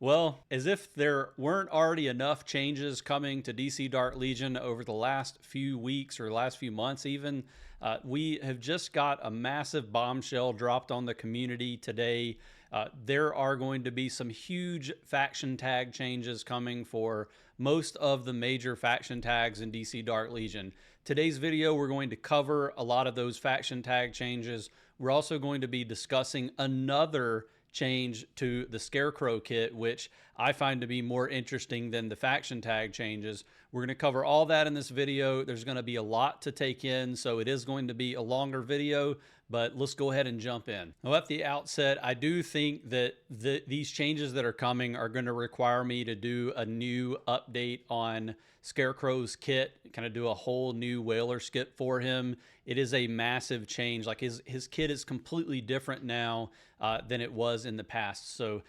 Well, as if there weren't already enough changes coming to DC Dark Legion over the last few weeks or last few months even, we have just got a massive bombshell dropped on the community today. There are going to be some huge faction tag changes coming for most of the major faction tags in DC Dark Legion. Today's video, we're going to cover a lot of those faction tag changes. We're also going to be discussing another change to the Scarecrow kit, which I find to be more interesting than the faction tag changes. We're going to cover all that in this video. There's going to be a lot to take in, so it is going to be a longer video, but let's go ahead and jump in. Now, at the outset, I do think that these changes that are coming are going to require me to do a new update on Scarecrow's kit, kind of do a whole new whaler skip for him. It is a massive change. Like his kit is completely different now than it was in the past. So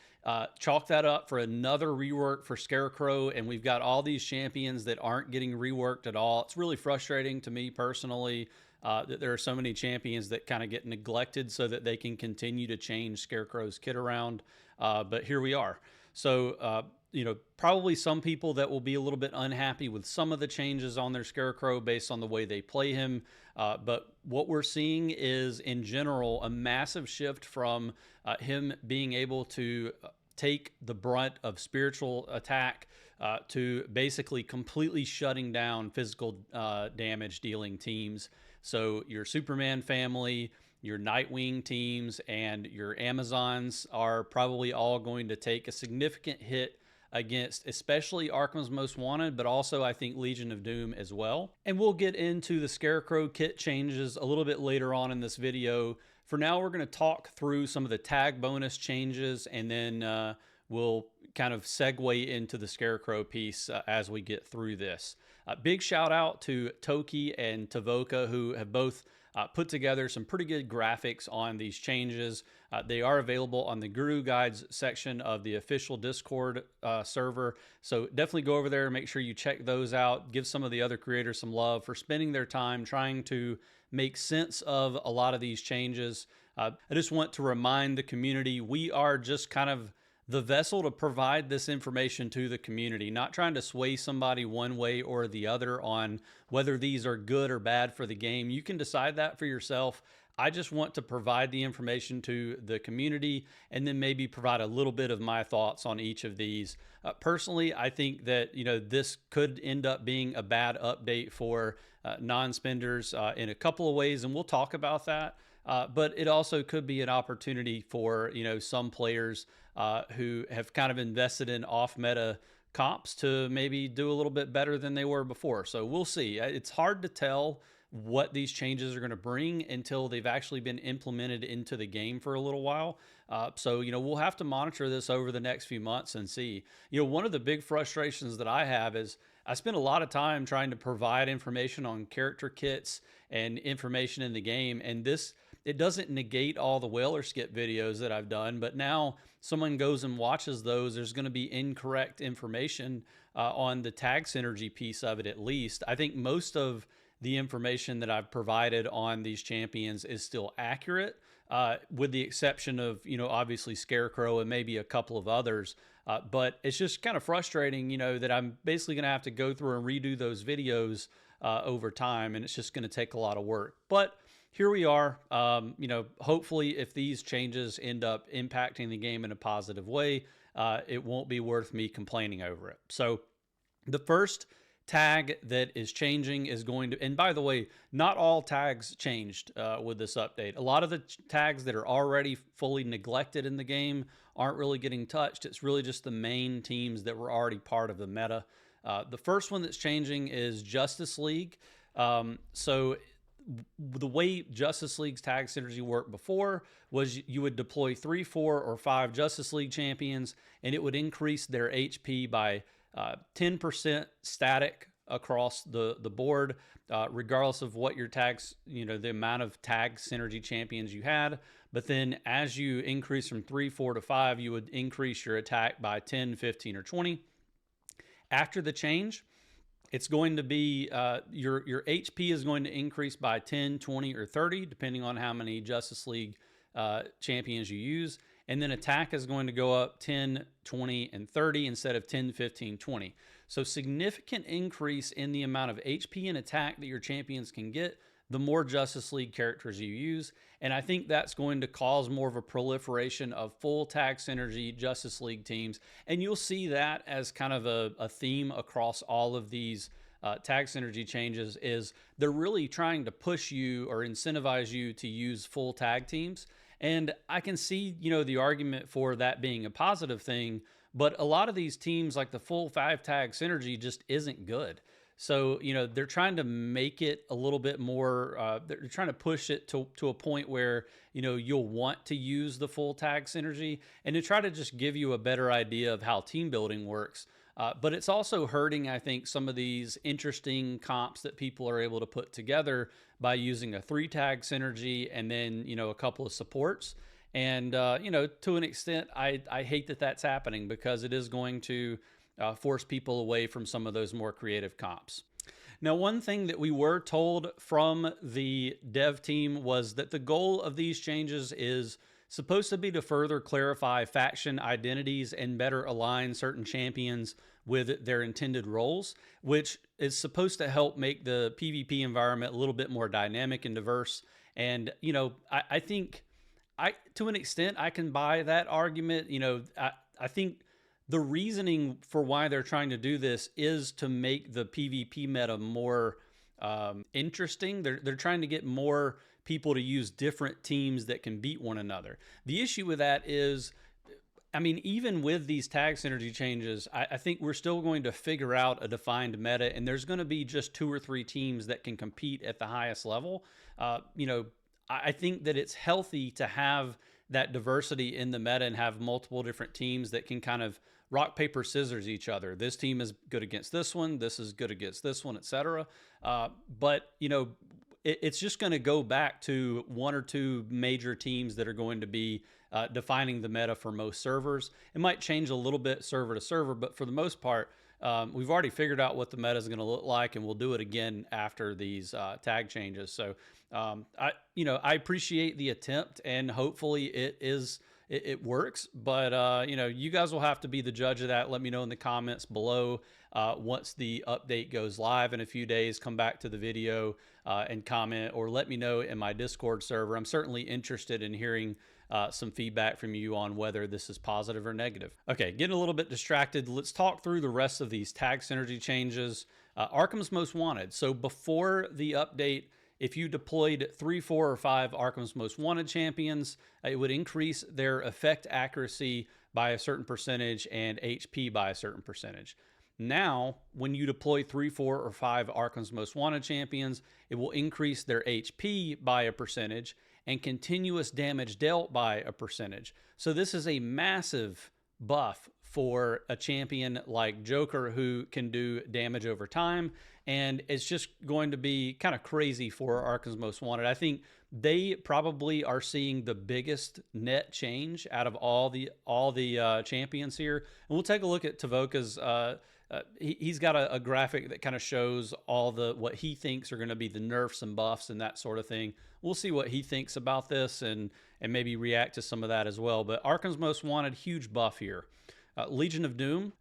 chalk that up for another rework for Scarecrow, and we've got all these champions that aren't getting reworked at all. It's really frustrating to me personally that there are so many champions that kind of get neglected so that they can continue to change Scarecrow's kit around. But here we are. So, you know, probably some people that will be a little bit unhappy with some of the changes on their Scarecrow based on the way they play him. But what we're seeing is, in general, a massive shift from him being able to take the brunt of spiritual attack to basically completely shutting down physical damage dealing teams. So your Superman family, your Nightwing teams, and your Amazons are probably all going to take a significant hit against especially Arkham's Most Wanted, but also I think Legion of Doom as well. And we'll get into the Scarecrow kit changes a little bit later on in this video. For now, we're going to talk through some of the tag bonus changes, and then we'll kind of segue into the Scarecrow piece as we get through this. Big shout out to Toki and Tavoka, who have both put together some pretty good graphics on these changes. They are available on the Guru Guides section of the official Discord server. So definitely go over there and make sure you check those out. Give some of the other creators some love for spending their time trying to make sense of a lot of these changes. I just want to remind the community, we are just kind of the vessel to provide this information to the community, not trying to sway somebody one way or the other on whether these are good or bad for the game. You can decide that for yourself. I just want to provide the information to the community and then maybe provide a little bit of my thoughts on each of these. Personally, I think that, you know, this could end up being a bad update for non-spenders in a couple of ways, and we'll talk about that. But it also could be an opportunity for, you know, some players who have kind of invested in off-meta comps to maybe do a little bit better than they were before. So we'll see. It's hard to tell what these changes are going to bring until they've actually been implemented into the game for a little while. So, you know, we'll have to monitor this over the next few months and see. You know, one of the big frustrations that I have is I spend a lot of time trying to provide information on character kits and information in the game, and it doesn't negate all the whaler skip videos that I've done, but now someone goes and watches those, there's going to be incorrect information on the tag synergy piece of it at least. I think most of the information that I've provided on these champions is still accurate, with the exception of, you know, obviously Scarecrow and maybe a couple of others. But it's just kind of frustrating, you know, that I'm basically going to have to go through and redo those videos over time, and it's just going to take a lot of work. But here we are. You know, hopefully if these changes end up impacting the game in a positive way, it won't be worth me complaining over it. So the first tag that is changing is going to, and by the way, not all tags changed with this update. A lot of the tags that are already fully neglected in the game aren't really getting touched. It's really just the main teams that were already part of the meta. The first one that's changing is Justice League. So the way Justice League's tag synergy worked before was you would deploy 3, 4, or 5 Justice League champions, and it would increase their HP by 10% static across the board, regardless of what your tags, you know, the amount of tag synergy champions you had. But then as you increase from 3, 4 to 5, you would increase your attack by 10, 15, or 20. After the change, it's going to be your HP is going to increase by 10, 20, or 30, depending on how many Justice League champions you use. and then attack is going to go up 10, 20, and 30 instead of 10, 15, 20. So significant increase in the amount of HP and attack that your champions can get the more Justice League characters you use. And I think that's going to cause more of a proliferation of full tag synergy Justice League teams. And you'll see that as kind of a theme across all of these tag synergy changes, is they're really trying to push you or incentivize you to use full tag teams. And I can see, the argument for that being a positive thing, but a lot of these teams, like the full 5 tag synergy, just isn't good. So, they're trying to make it a little bit more, they're trying to push it to a point where, you'll want to use the full tag synergy and to try to just give you a better idea of how team building works. But it's also hurting, I think, some of these interesting comps that people are able to put together by using a 3 tag synergy and then, a couple of supports. And, to an extent, I hate that that's happening, because it is going to force people away from some of those more creative comps. Now, one thing that we were told from the dev team was that the goal of these changes is supposed to be to further clarify faction identities and better align certain champions with their intended roles, which is supposed to help make the PvP environment a little bit more dynamic and diverse. And, I think to an extent, I can buy that argument. I think the reasoning for why they're trying to do this is to make the PvP meta more interesting. They're trying to get more people to use different teams that can beat one another. The issue with that is, even with these tag synergy changes, I think we're still going to figure out a defined meta, and there's going to be just 2 or 3 teams that can compete at the highest level. I think that it's healthy to have that diversity in the meta and have multiple different teams that can kind of rock, paper, scissors each other. This team is good against this one. This is good against this one, etc. But, it's just going to go back to 1 or 2 major teams that are going to be defining the meta for most servers. It might change a little bit server to server, but for the most part, we've already figured out what the meta is going to look like, and we'll do it again after these tag changes. So I appreciate the attempt, and hopefully it works. But you guys will have to be the judge of that. Let me know in the comments below once the update goes live in a few days. Come back to the video and comment, or let me know in my Discord server. I'm certainly interested in hearing some feedback from you on whether this is positive or negative. Okay, getting a little bit distracted. Let's talk through the rest of these tag synergy changes. Arkham's Most Wanted. So before the update, if you deployed 3, 4, or 5 Arkham's Most Wanted champions, it would increase their effect accuracy by a certain percentage and HP by a certain percentage. Now, when you deploy 3, 4, or 5 Arkham's Most Wanted champions, it will increase their HP by a percentage and continuous damage dealt by a percentage. So this is a massive buff for a champion like Joker, who can do damage over time. And it's just going to be kind of crazy for Arkham's Most Wanted. I think they probably are seeing the biggest net change out of all the champions here. And we'll take a look at Tavoka's. He's got a graphic that kind of shows all what he thinks are going to be the nerfs and buffs and that sort of thing. We'll see what he thinks about this and maybe react to some of that as well. But Arkham's Most Wanted, huge buff here. Legion of Doom.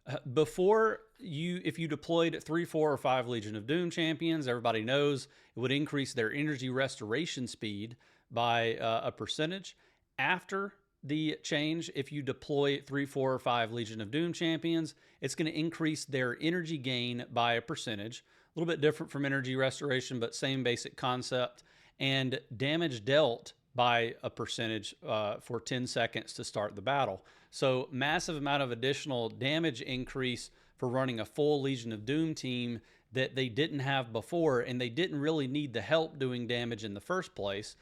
If you deployed 3, 4, or 5 Legion of Doom champions, everybody knows it would increase their energy restoration speed by a percentage. After the change, if you deploy 3, 4, or 5 Legion of Doom champions, it's going to increase their energy gain by a percentage. A little bit different from energy restoration, but same basic concept. And damage dealt by a percentage for 10 seconds to start the battle. So massive amount of additional damage increase for running a full Legion of Doom team that they didn't have before, and they didn't really need the help doing damage in the first place.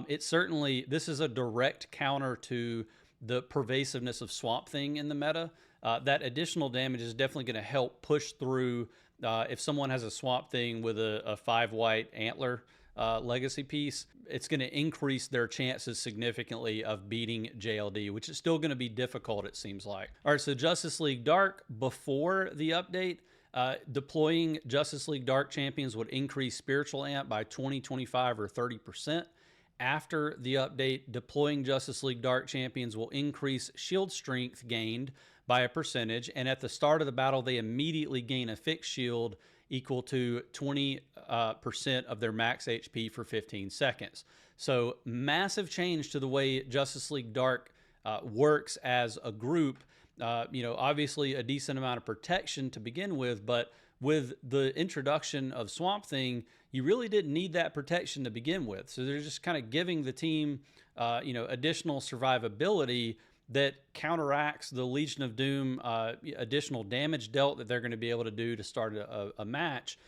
This is a direct counter to the pervasiveness of Swamp Thing in the meta. That additional damage is definitely going to help push through if someone has a Swamp Thing with a 5 white antler legacy piece. It's going to increase their chances significantly of beating JLD, which is still going to be difficult, it seems like. All right, so Justice League Dark, before the update, deploying Justice League Dark champions would increase Spiritual Amp by 20, 25, or 30%. After the update, deploying Justice League Dark champions will increase shield strength gained by a percentage, and at the start of the battle, they immediately gain a fixed shield equal to 20% of their max HP for 15 seconds. So massive change to the way Justice League Dark works as a group. Obviously a decent amount of protection to begin with, but with the introduction of Swamp Thing, you really didn't need that protection to begin with. So they're just kind of giving the team, additional survivability that counteracts the Legion of Doom additional damage dealt that they're going to be able to do to start a match,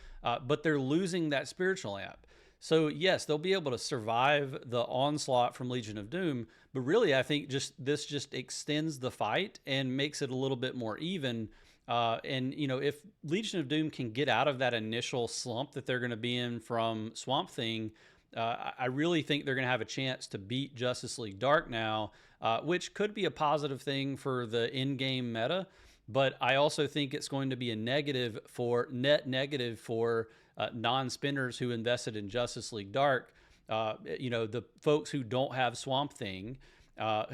but they're losing that spiritual amp. So yes, they'll be able to survive the onslaught from Legion of Doom, but really I think this just extends the fight and makes it a little bit more even. If Legion of Doom can get out of that initial slump that they're going to be in from Swamp Thing, I really think they're going to have a chance to beat Justice League Dark now, which could be a positive thing for the in-game meta. But I also think it's going to be a net negative for non-spinners who invested in Justice League Dark. The folks who don't have Swamp Thing,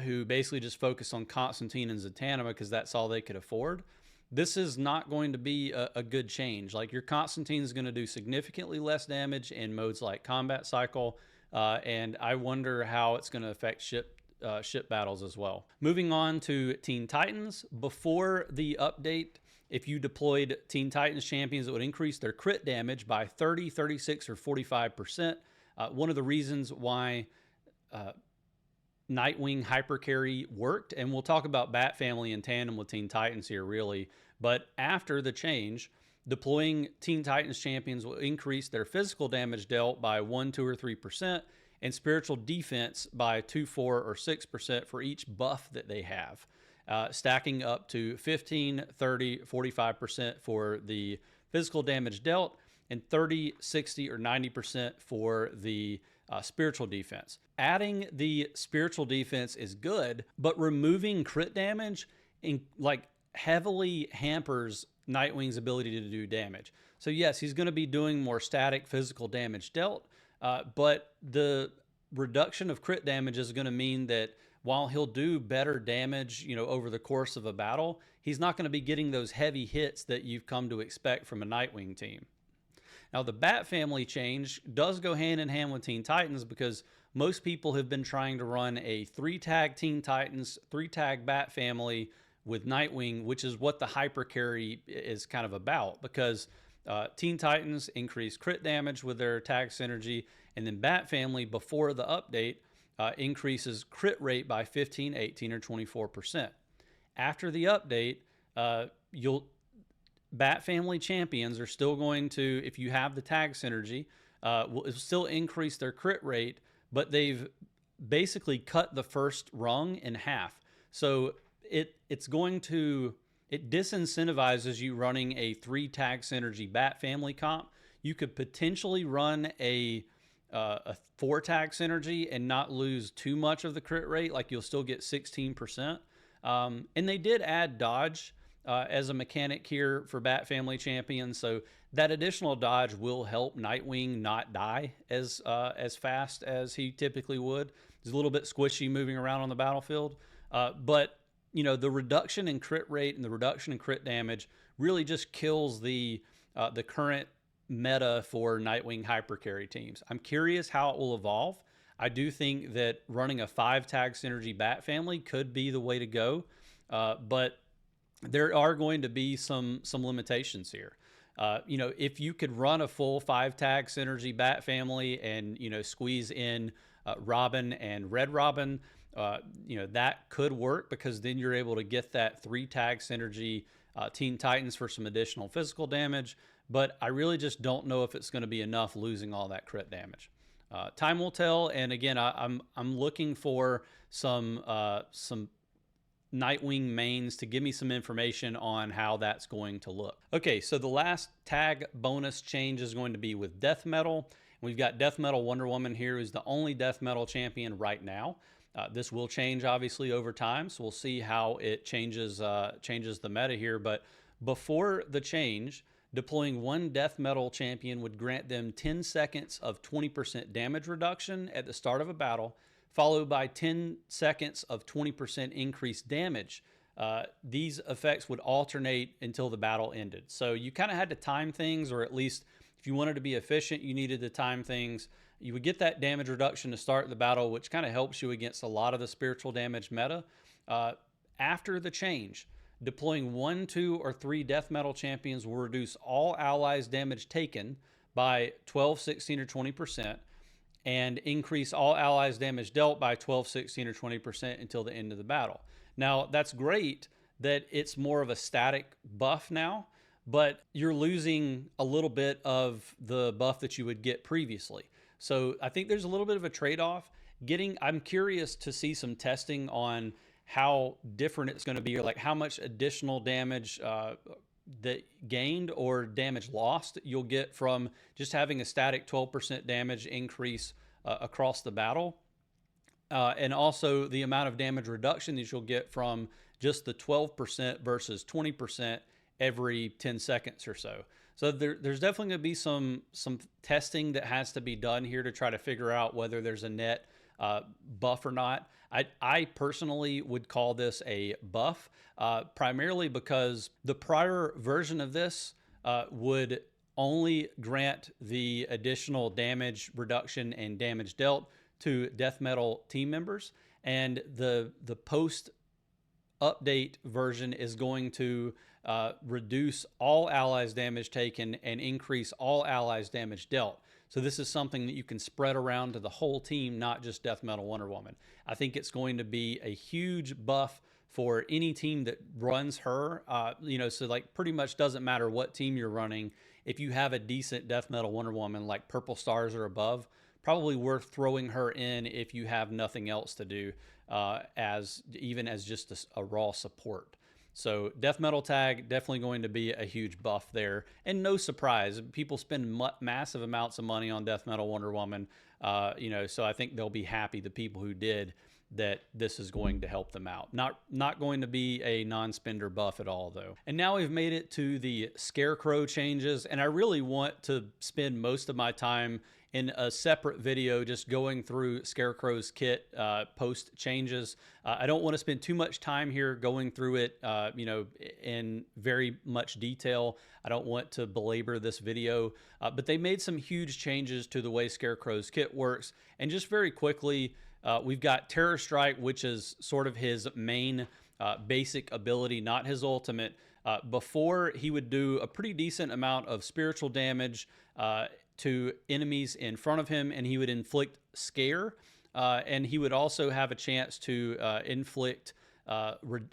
who basically just focus on Constantine and Zatanna because that's all they could afford. This is not going to be a good change. Like, your Constantine is going to do significantly less damage in modes like Combat Cycle, and I wonder how it's going to affect ship battles as well. Moving on to Teen Titans. Before the update, if you deployed Teen Titans champions, it would increase their crit damage by 30, 36, or 45%. One of the reasons why Nightwing Hypercarry worked, and we'll talk about Bat Family in tandem with Teen Titans here, really. But after the change, deploying Teen Titans champions will increase their physical damage dealt by 1, 2, or 3%, and spiritual defense by 2, 4, or 6% for each buff that they have, stacking up to 15, 30, 45% for the physical damage dealt, and 30, 60, or 90% for the spiritual defense. Adding the spiritual defense is good, but removing crit damage heavily hampers Nightwing's ability to do damage. So yes, he's going to be doing more static physical damage dealt, but the reduction of crit damage is going to mean that while he'll do better damage, over the course of a battle, he's not going to be getting those heavy hits that you've come to expect from a Nightwing team. Now, the Bat Family change does go hand in hand with Teen Titans because most people have been trying to run a 3-tag Teen Titans, 3-tag Bat Family with Nightwing, which is what the Hypercarry is kind of about, because Teen Titans increase crit damage with their tag synergy, and then Bat Family, before the update, increases crit rate by 15, 18, or 24%. After the update, Bat Family champions are still going to, if you have the tag synergy, will still increase their crit rate, but they've basically cut the first rung in half. So it disincentivizes you running a 3-tag synergy Bat Family comp. You could potentially run a 4-tag synergy and not lose too much of the crit rate. Like, you'll still get 16%. And they did add dodge as a mechanic here for Bat Family champions, so that additional dodge will help Nightwing not die as fast as he typically would. He's a little bit squishy moving around on the battlefield, but the reduction in crit rate and the reduction in crit damage really just kills the current meta for Nightwing Hypercarry teams. I'm curious how it will evolve. I do think that running a 5-tag synergy Bat Family could be the way to go, but there are going to be some limitations here. If you could run a full 5-tag synergy Bat Family and squeeze in Robin and Red Robin, that could work, because then you're able to get that 3-tag synergy Teen Titans for some additional physical damage. But I really just don't know if it's going to be enough losing all that crit damage. Time will tell. And again, I'm looking for some Nightwing mains to give me some information on how that's going to look. Okay, so the last tag bonus change is going to be with Death Metal. We've got Death Metal Wonder Woman here, who's the only Death Metal champion right now. This will change obviously over time, so we'll see how it changes the meta here. But before the change, Deploying one death metal champion would grant them 10 seconds of 20% damage reduction at the start of a battle, followed by 10 seconds of 20% increased damage. These effects would alternate until the battle ended. So you kind of had to time things, or at least if you wanted to be efficient, you needed to time things. You would get that damage reduction to start the battle, which kind of helps you against a lot of the spiritual damage meta. After the change, deploying 1, 2, or 3 death metal champions will reduce all allies' damage taken by 12, 16, or 20%, and increase all allies' damage dealt by 12, 16, or 20% until the end of the battle. Now, that's great that it's more of a static buff now, but you're losing a little bit of the buff that you would get previously. So I think there's a little bit of a trade-off. I'm curious to see some testing on how different it's going to be, or like how much additional damage that gained or damage lost you'll get from just having a static 12% damage increase across the battle. And also the amount of damage reduction that you'll get from just the 12% versus 20% every 10 seconds or so. So there's definitely going to be some testing that has to be done here to try to figure out whether there's a net buff or not. I personally would call this a buff, primarily because the prior version of this would only grant the additional damage reduction and damage dealt to death metal team members, and the post update version is going to reduce all allies damage taken and increase all allies damage dealt. So this is something that you can spread around to the whole team, not just death metal Wonder Woman. I think it's going to be a huge buff for any team that runs her. So like pretty much doesn't matter what team you're running. If you have a decent death metal Wonder Woman, like purple stars or above, probably worth throwing her in if you have nothing else to do, as just a raw support. So death metal tag, definitely going to be a huge buff there. And no surprise, people spend massive amounts of money on death metal Wonder Woman. So I think they'll be happy, the people who did, that this is going to help them out. Not going to be a non-spender buff at all, though. And now we've made it to the Scarecrow changes, and I really want to spend most of my time in a separate video just going through Scarecrow's kit post changes. I don't want to spend too much time here going through it in very much detail. I don't want to belabor this video, but they made some huge changes to the way Scarecrow's kit works. And just very quickly, we've got Terror Strike, which is sort of his main basic ability, not his ultimate. Before, he would do a pretty decent amount of spiritual damage to enemies in front of him, and he would inflict scare, and he would also have a chance to inflict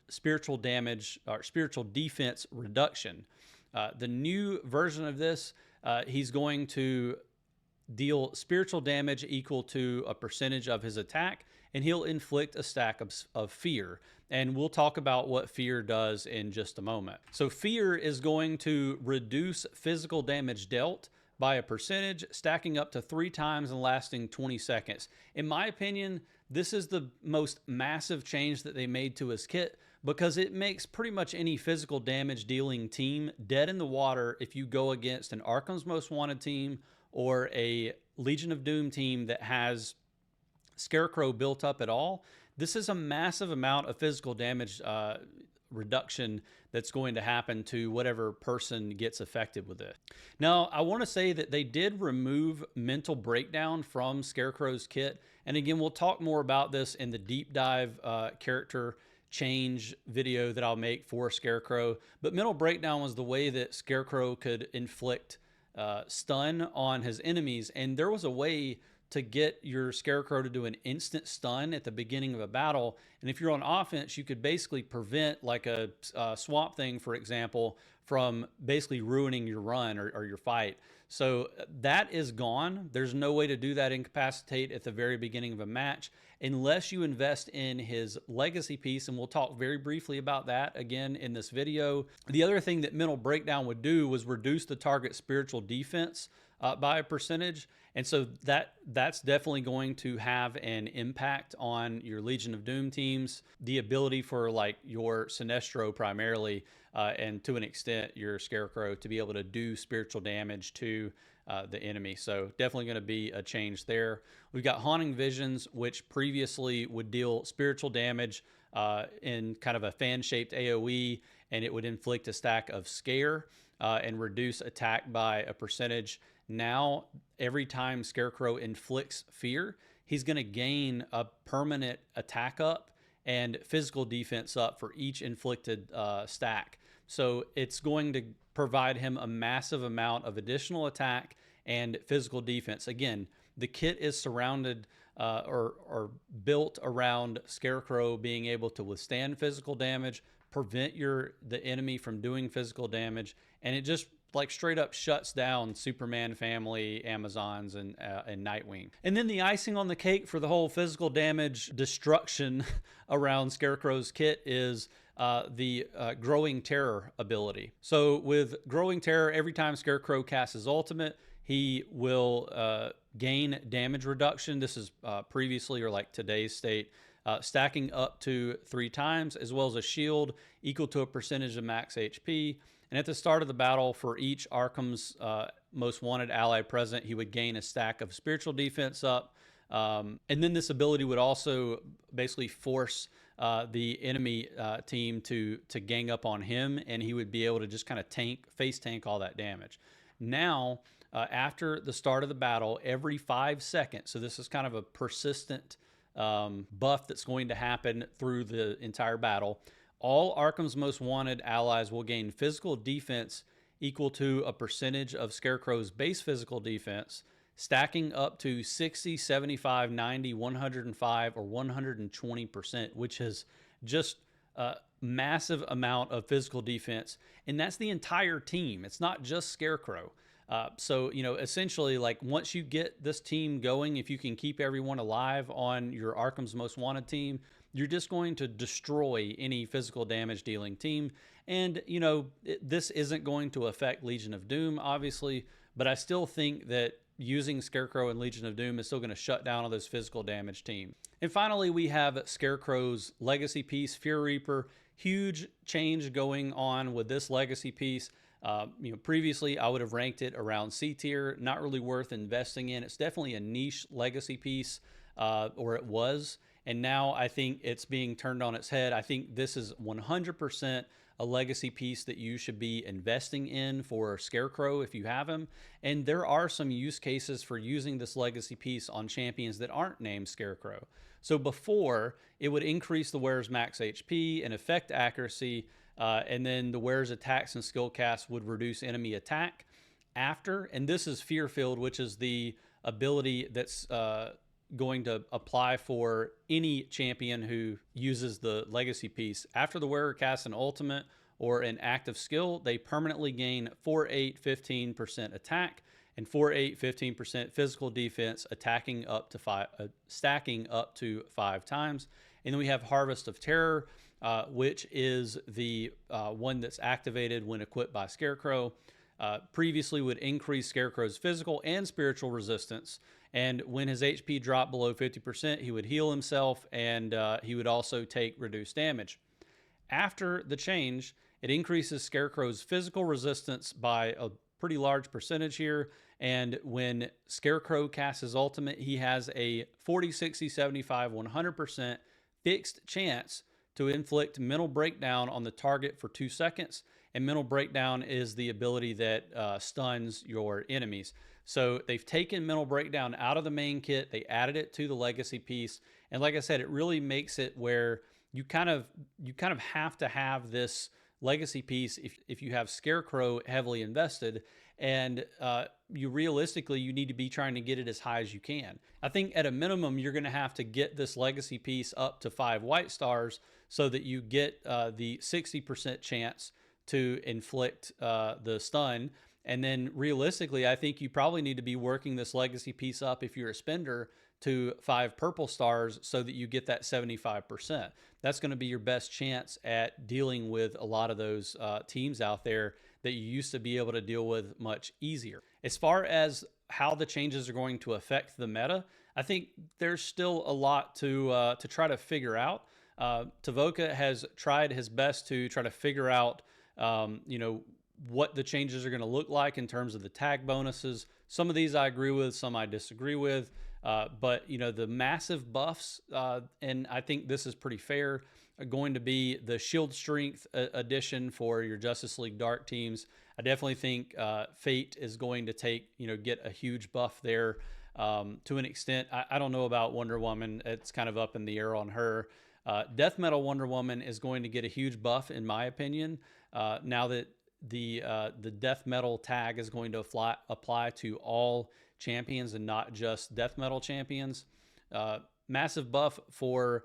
spiritual damage or spiritual defense reduction. The new version of this, he's going to deal spiritual damage equal to a percentage of his attack, and he'll inflict a stack of fear. And we'll talk about what fear does in just a moment. So fear is going to reduce physical damage dealt by a percentage, stacking up to 3 times and lasting 20 seconds. In my opinion, this is the most massive change that they made to his kit, because it makes pretty much any physical damage dealing team dead in the water if you go against an Arkham's Most Wanted team or a Legion of Doom team that has Scarecrow built up at all. This is a massive amount of physical damage reduction that's going to happen to whatever person gets affected with it. Now, I want to say that they did remove mental breakdown from Scarecrow's kit. And again, we'll talk more about this in the deep dive character change video that I'll make for Scarecrow. But mental breakdown was the way that Scarecrow could inflict stun on his enemies. And there was a way to get your Scarecrow to do an instant stun at the beginning of a battle. And if you're on offense, you could basically prevent, like a Swamp Thing, for example, from basically ruining your run or your fight. So that is gone. There's no way to do that incapacitate at the very beginning of a match unless you invest in his legacy piece, and we'll talk very briefly about that again in this video. The other thing that mental breakdown would do was reduce the target spiritual defense by a percentage. And so that's definitely going to have an impact on your Legion of Doom team. teams, the ability for like your Sinestro primarily, and to an extent your Scarecrow, to be able to do spiritual damage to the enemy. So definitely going to be a change there. We've got Haunting Visions, which previously would deal spiritual damage in kind of a fan-shaped AoE, and it would inflict a stack of Scare and reduce attack by a percentage. Now, every time Scarecrow inflicts fear, he's going to gain a permanent attack up and physical defense up for each inflicted stack. So it's going to provide him a massive amount of additional attack and physical defense. Again, the kit is surrounded or built around Scarecrow being able to withstand physical damage, prevent the enemy from doing physical damage, and it just like straight up shuts down Superman family, Amazons, and Nightwing. And then the icing on the cake for the whole physical damage destruction around Scarecrow's kit is the Growing Terror ability. So with Growing Terror, every time Scarecrow casts his ultimate, he will gain damage reduction. This is previously, or like today's state, stacking up to 3 times, as well as a shield equal to a percentage of max HP. And at the start of the battle, for each Arkham's most wanted ally present, he would gain a stack of spiritual defense up. And then this ability would also basically force the enemy team to gang up on him, and he would be able to just kind of face tank all that damage. Now, after the start of the battle, every 5 seconds, so this is kind of a persistent buff that's going to happen through the entire battle, all Arkham's most wanted allies will gain physical defense equal to a percentage of Scarecrow's base physical defense, stacking up to 60, 75, 90, 105, or 120%, which is just a massive amount of physical defense. And that's the entire team. It's not just Scarecrow. So, you know, essentially, like once you get this team going, if you can keep everyone alive on your Arkham's Most Wanted team, you're just going to destroy any physical damage dealing team. And, you know, this isn't going to affect Legion of Doom, obviously, but I still think that using Scarecrow and Legion of Doom is still going to shut down all those physical damage team. And finally, we have Scarecrow's legacy piece, Fear Reaper. Huge change going on with this legacy piece. You know, previously I would have ranked it around C tier, not really worth investing in. It's definitely a niche legacy piece, or it was. And now I think it's being turned on its head. I think this is 100% a legacy piece that you should be investing in for Scarecrow if you have him. And there are some use cases for using this legacy piece on champions that aren't named Scarecrow. So before, it would increase the wearer's max HP and effect accuracy, and then the wearer's attacks and skill casts would reduce enemy attack. After, and this is Fear Field, which is the ability that's going to apply for any champion who uses the legacy piece. After the wearer casts an ultimate or an active skill, they permanently gain 4-8, 15% attack and 4-8, 15% physical defense, attacking up to stacking up to 5 times. And then we have Harvest of Terror, which is the one that's activated when equipped by Scarecrow. Previously would increase Scarecrow's physical and spiritual resistance, and when his HP dropped below 50%, he would heal himself, and he would also take reduced damage. After the change, it increases Scarecrow's physical resistance by a pretty large percentage here, and when Scarecrow casts his ultimate, he has a 40, 60, 75, 100% fixed chance to inflict mental breakdown on the target for 2 seconds. And mental breakdown is the ability that stuns your enemies. So they've taken mental breakdown out of the main kit. They added it to the legacy piece. And like I said, it really makes it where you kind of have to have this legacy piece if you have Scarecrow heavily invested. And you need to be trying to get it as high as you can. I think at a minimum, you're going to have to get this legacy piece up to 5 white stars so that you get the 60% chance to inflict the stun. And then realistically, I think you probably need to be working this legacy piece up if you're a spender to 5 purple stars so that you get that 75%. That's going to be your best chance at dealing with a lot of those teams out there that you used to be able to deal with much easier. As far as how the changes are going to affect the meta, I think there's still a lot to try to figure out. Tavoka has tried his best to try to figure out, what the changes are going to look like in terms of the tag bonuses. Some of these I agree with, some I disagree with. But the massive buffs, and I think this is pretty fair, are going to be the shield strength addition for your Justice League Dark teams. I definitely think Fate is going to get a huge buff there to an extent. I don't know about Wonder Woman. It's kind of up in the air on her. Death Metal Wonder Woman is going to get a huge buff, in my opinion, now that the Death Metal tag is going to apply to all champions and not just Death Metal champions. Massive buff for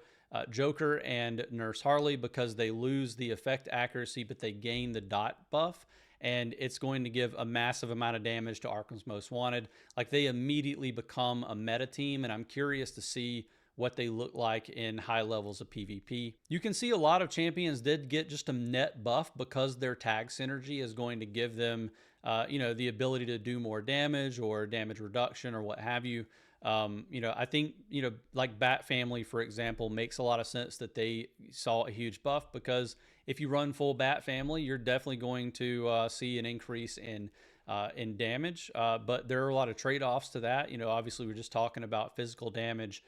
Joker and Nurse Harley because they lose the effect accuracy, but they gain the dot buff. And it's going to give a massive amount of damage to Arkham's Most Wanted. Like, they immediately become a meta team, and I'm curious to see what they look like in high levels of PvP. You can see a lot of champions did get just a net buff because their tag synergy is going to give them, the ability to do more damage or damage reduction or what have you. I think, like Bat Family, for example, makes a lot of sense that they saw a huge buff because if you run full Bat Family, you're definitely going to see an increase in damage. But there are a lot of trade-offs to that. Obviously, we're just talking about physical damage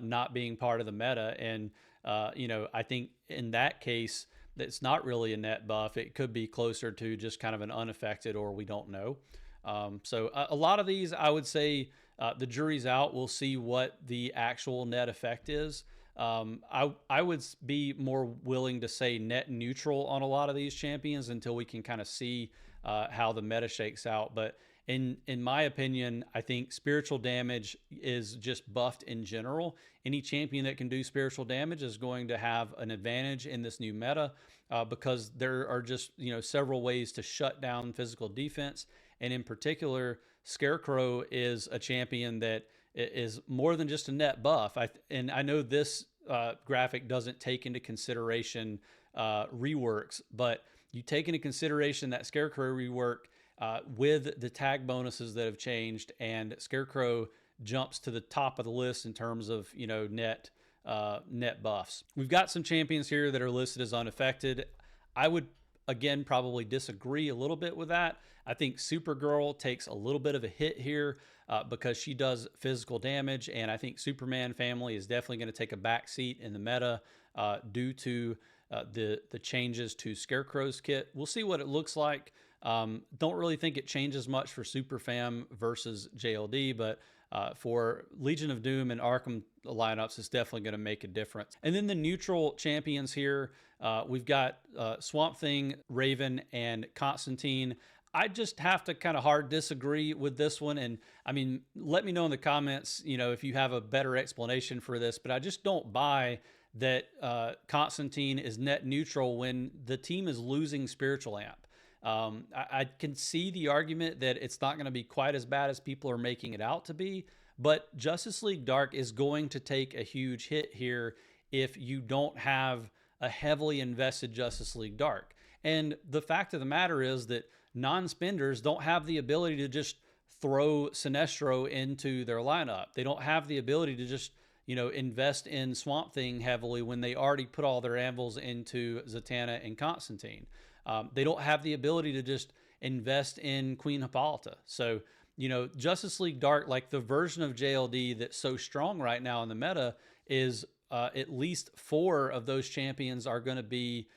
not being part of the meta. And, I think in that case, it's not really a net buff. It could be closer to just kind of an unaffected, or we don't know. So a lot of these, I would say the jury's out. We'll see what the actual net effect is. I would be more willing to say net neutral on a lot of these champions until we can kind of see how the meta shakes out. But in my opinion, I think spiritual damage is just buffed in general. Any champion that can do spiritual damage is going to have an advantage in this new meta because there are just several ways to shut down physical defense. And in particular, Scarecrow is a champion that is more than just a net buff. And I know this graphic doesn't take into consideration reworks, but you take into consideration that Scarecrow rework with the tag bonuses that have changed, and Scarecrow jumps to the top of the list in terms of net buffs. We've got some champions here that are listed as unaffected. I would again probably disagree a little bit with that. I think Supergirl takes a little bit of a hit here because she does physical damage, and I think Superman family is definitely going to take a back seat in the meta due to the changes to Scarecrow's kit. We'll see what it looks like. Don't really think it changes much for Superfam versus JLD, but for Legion of Doom and Arkham lineups, it's definitely going to make a difference. And then the neutral champions here, we've got Swamp Thing, Raven, and Constantine. I just have to kind of hard disagree with this one. And I mean, let me know in the comments, if you have a better explanation for this, but I just don't buy that Constantine is net neutral when the team is losing Spiritual Amp. I can see the argument that it's not going to be quite as bad as people are making it out to be, but Justice League Dark is going to take a huge hit here if you don't have a heavily invested Justice League Dark. And the fact of the matter is that non-spenders don't have the ability to just throw Sinestro into their lineup. They don't have the ability to just invest in Swamp Thing heavily when they already put all their anvils into Zatanna and Constantine. They don't have the ability to just invest in Queen Hippolyta. So, Justice League Dark, like the version of JLD that's so strong right now in the meta, is at least 4 of those champions are going to be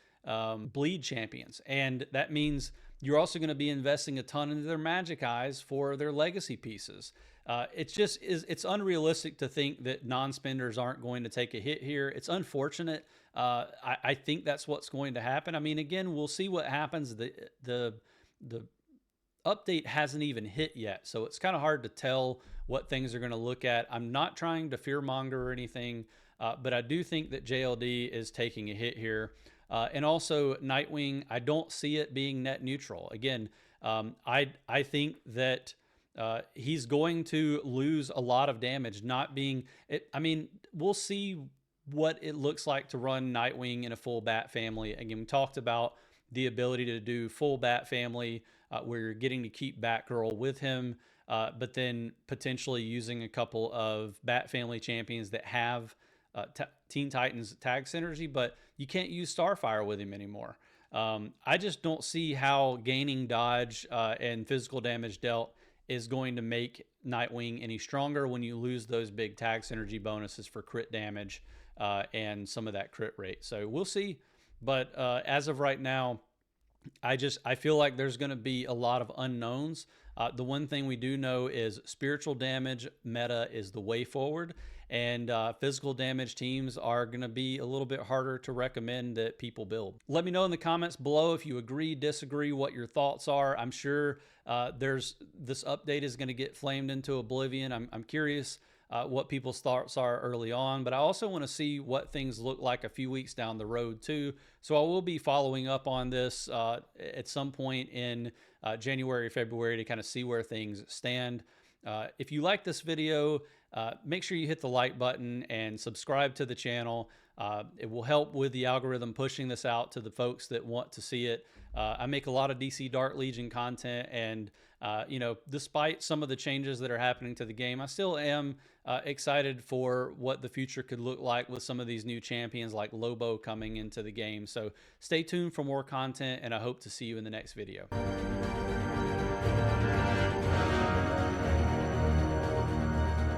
bleed champions. And that means you're also going to be investing a ton into their magic eyes for their legacy pieces. It's unrealistic to think that non-spenders aren't going to take a hit here. It's unfortunate. I think that's what's going to happen. I mean, again, we'll see what happens. The update hasn't even hit yet, so it's kind of hard to tell what things are going to look at. I'm not trying to fearmonger or anything, but I do think that JLD is taking a hit here. And also Nightwing, I don't see it being net neutral. Again, I think that he's going to lose a lot of damage not being it. I mean, we'll see what it looks like to run Nightwing in a full Bat Family. Again, we talked about the ability to do full Bat Family where you're getting to keep Batgirl with him, but then potentially using a couple of Bat Family champions that have Teen Titans tag synergy, but you can't use Starfire with him anymore. I just don't see how gaining dodge and physical damage dealt is going to make Nightwing any stronger when you lose those big tag synergy bonuses for crit damage and some of that crit rate. So we'll see. But as of right now, I feel like there's going to be a lot of unknowns. The one thing we do know is spiritual damage meta is the way forward, and physical damage teams are going to be a little bit harder to recommend that people build. Let me know in the comments below if you agree, disagree, what your thoughts are. I'm sure this update is going to get flamed into oblivion. I'm curious what people's thoughts are early on, but I also want to see what things look like a few weeks down the road too. So I will be following up on this at some point in January, February to kind of see where things stand. If you like this video, make sure you hit the like button and subscribe to the channel. It will help with the algorithm pushing this out to the folks that want to see it. I make a lot of DC Dark Legion content, and you know, despite some of the changes that are happening to the game, I still am excited for what the future could look like with some of these new champions like Lobo coming into the game. So stay tuned for more content, and I hope to see you in the next video.